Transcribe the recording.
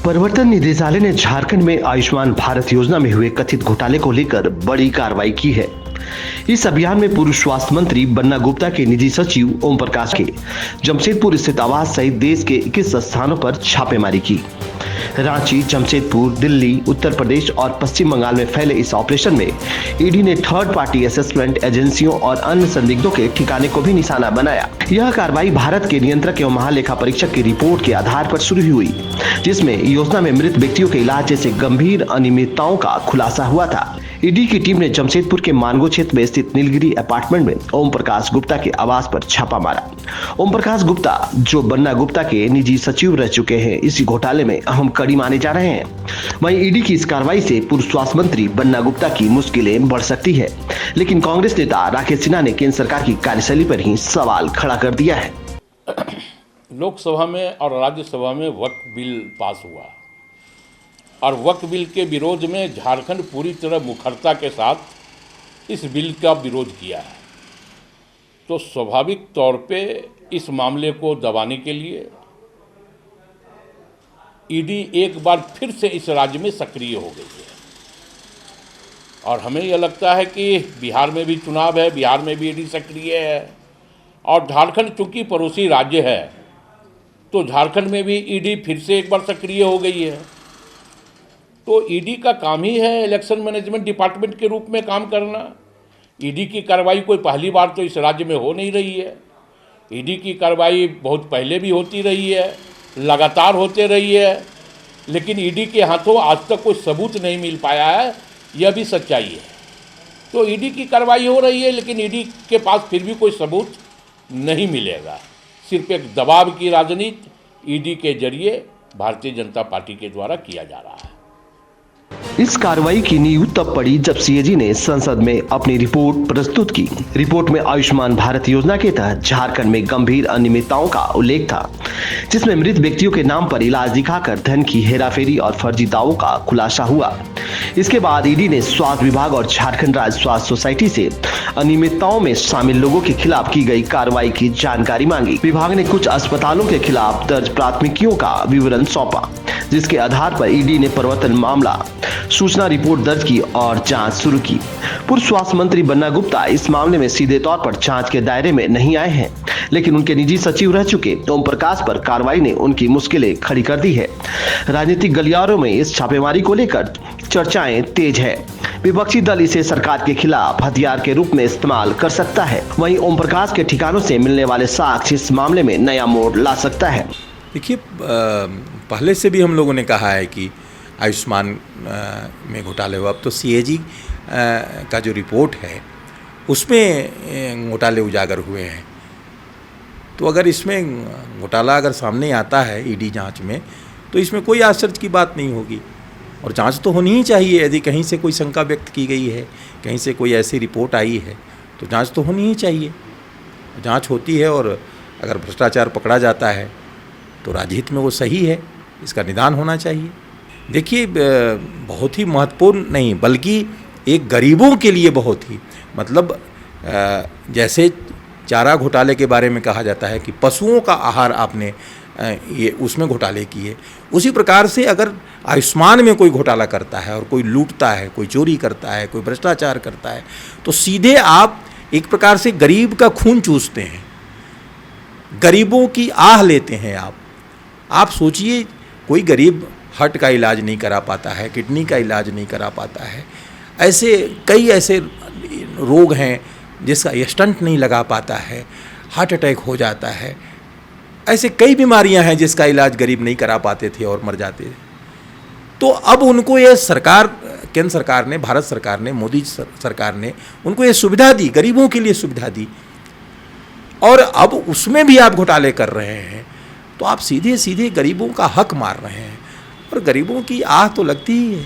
प्रवर्तन निदेशालय ने झारखंड में आयुष्मान भारत योजना में हुए कथित घोटाले को लेकर बड़ी कार्रवाई की है। इस अभियान में पूर्व स्वास्थ्य मंत्री बन्ना गुप्ता के निजी सचिव ओम प्रकाश के जमशेदपुर स्थित आवास सहित देश के 21 स्थानों पर छापेमारी की। रांची, जमशेदपुर, दिल्ली, उत्तर प्रदेश और पश्चिम बंगाल में फैले इस ऑपरेशन में ईडी ने थर्ड पार्टी असेसमेंट एजेंसियों और अन्य संदिग्धों के ठिकाने को भी निशाना बनाया। यह कार्रवाई भारत के नियंत्रक एवं महालेखा परीक्षक की रिपोर्ट के आधार पर शुरू हुई, जिसमें योजना में मृत व्यक्तियों के इलाज जैसे गंभीर अनियमितताओं का खुलासा हुआ था। ईडी की टीम ने जमशेदपुर के मानगो क्षेत्र में स्थित नीलगिरी अपार्टमेंट में ओम प्रकाश गुप्ता के आवास पर छापा मारा। ओम प्रकाश गुप्ता, जो बन्ना गुप्ता के निजी सचिव रह चुके हैं, इसी घोटाले में अहम कड़ी माने जा रहे हैं। वहीं ईडी की इस कार्रवाई से पूर्व स्वास्थ्य मंत्री बन्ना गुप्ता की मुश्किलें बढ़ सकती है, लेकिन कांग्रेस नेता राकेश सिन्हा ने केंद्र सरकार की कार्यशैली पर ही सवाल खड़ा कर दिया है। लोकसभा में और राज्यसभा में वक्फ बिल पास हुआ और वक्फ बिल के विरोध में झारखंड पूरी तरह मुखरता के साथ इस बिल का विरोध किया है। तो स्वाभाविक तौर पे इस मामले को दबाने के लिए ईडी एक बार फिर से इस राज्य में सक्रिय हो गई है। और हमें यह लगता है कि बिहार में भी चुनाव है, बिहार में भी ईडी सक्रिय है और झारखंड चूंकि पड़ोसी राज्य है तो झारखंड में भी ईडी फिर से एक बार सक्रिय हो गई है। तो ईडी का काम ही है इलेक्शन मैनेजमेंट डिपार्टमेंट के रूप में काम करना। ईडी की कार्रवाई कोई पहली बार तो इस राज्य में हो नहीं रही है। ईडी की कार्रवाई बहुत पहले भी होती रही है, लगातार होते रही है, लेकिन ईडी के हाथों आज तक कोई सबूत नहीं मिल पाया है, यह भी सच्चाई है। तो ईडी की कार्रवाई हो रही है, लेकिन ईडी के पास फिर भी कोई सबूत नहीं मिलेगा। सिर्फ एक दबाव की राजनीति ईडी के जरिए भारतीय जनता पार्टी के द्वारा किया जा रहा है। इस कार्रवाई की नींव तब पड़ी जब सीएजी ने संसद में अपनी रिपोर्ट प्रस्तुत की। रिपोर्ट में आयुष्मान भारत योजना के तहत झारखंड में गंभीर अनियमितताओं का उल्लेख था, जिसमें मृत व्यक्तियों के नाम पर इलाज दिखाकर धन की हेराफेरी और फर्जी दावों का खुलासा हुआ। इसके बाद ईडी ने स्वास्थ्य विभाग और झारखंड राज्य स्वास्थ्य सोसाइटी से अनियमितताओं में शामिल लोगों के खिलाफ की गई कार्रवाई की जानकारी मांगी। विभाग ने कुछ अस्पतालों के खिलाफ दर्ज प्राथमिकियों का विवरण सौंपा, जिसके आधार पर ईडी ने प्रवर्तन मामला सूचना रिपोर्ट दर्ज की और जांच शुरू की। पूर्व स्वास्थ्य मंत्री बन्ना गुप्ता इस मामले में सीधे तौर पर जांच के दायरे में नहीं आए हैं, लेकिन उनके निजी सचिव रह चुके ओम प्रकाश पर कार्रवाई ने उनकी मुश्किलें खड़ी कर दी है। राजनीतिक गलियारों में इस छापेमारी को लेकर चर्चाएं तेज है। विपक्षी दल इसे सरकार के खिलाफ हथियार के रूप में इस्तेमाल कर सकता है। वहीं ओम प्रकाश के ठिकानों से मिलने वाले साक्ष्य इस मामले में नया मोड़ ला सकता है। देखिए, पहले से भी हम लोगों ने कहा है कि आयुष्मान में घोटाले हुआ। अब तो सीएजी का जो रिपोर्ट है उसमें घोटाले उजागर हुए हैं। तो अगर इसमें घोटाला अगर सामने आता है ईडी जांच में, तो इसमें कोई आश्चर्य की बात नहीं होगी और जांच तो होनी ही चाहिए। यदि कहीं से कोई शंका व्यक्त की गई है, कहीं से कोई ऐसी रिपोर्ट आई है, तो जांच तो होनी ही चाहिए। जांच होती है और अगर भ्रष्टाचार पकड़ा जाता है तो राजहित में वो सही है, इसका निदान होना चाहिए। देखिए, बहुत ही महत्वपूर्ण नहीं बल्कि एक गरीबों के लिए बहुत ही जैसे चारा घोटाले के बारे में कहा जाता है कि पशुओं का आहार आपने ये उसमें घोटाले किए, उसी प्रकार से अगर आयुष्मान में कोई घोटाला करता है और कोई लूटता है, कोई चोरी करता है, कोई भ्रष्टाचार करता है, तो सीधे आप एक प्रकार से गरीब का खून चूसते हैं, गरीबों की आह लेते हैं। आप सोचिए, कोई गरीब हार्ट का इलाज नहीं करा पाता है, किडनी का इलाज नहीं करा पाता है, ऐसे कई ऐसे रोग हैं जिसका स्टंट नहीं लगा पाता है, हार्ट अटैक हो जाता है, ऐसे कई बीमारियां हैं जिसका इलाज गरीब नहीं करा पाते थे और मर जाते थे। तो अब उनको ये सरकार, केंद्र सरकार ने, भारत सरकार ने, मोदी सरकार ने उनको ये सुविधा दी, गरीबों के लिए सुविधा दी, और अब उसमें भी आप घोटाले कर रहे हैं, तो आप सीधे सीधे गरीबों का हक मार रहे हैं और गरीबों की आह तो लगती ही है।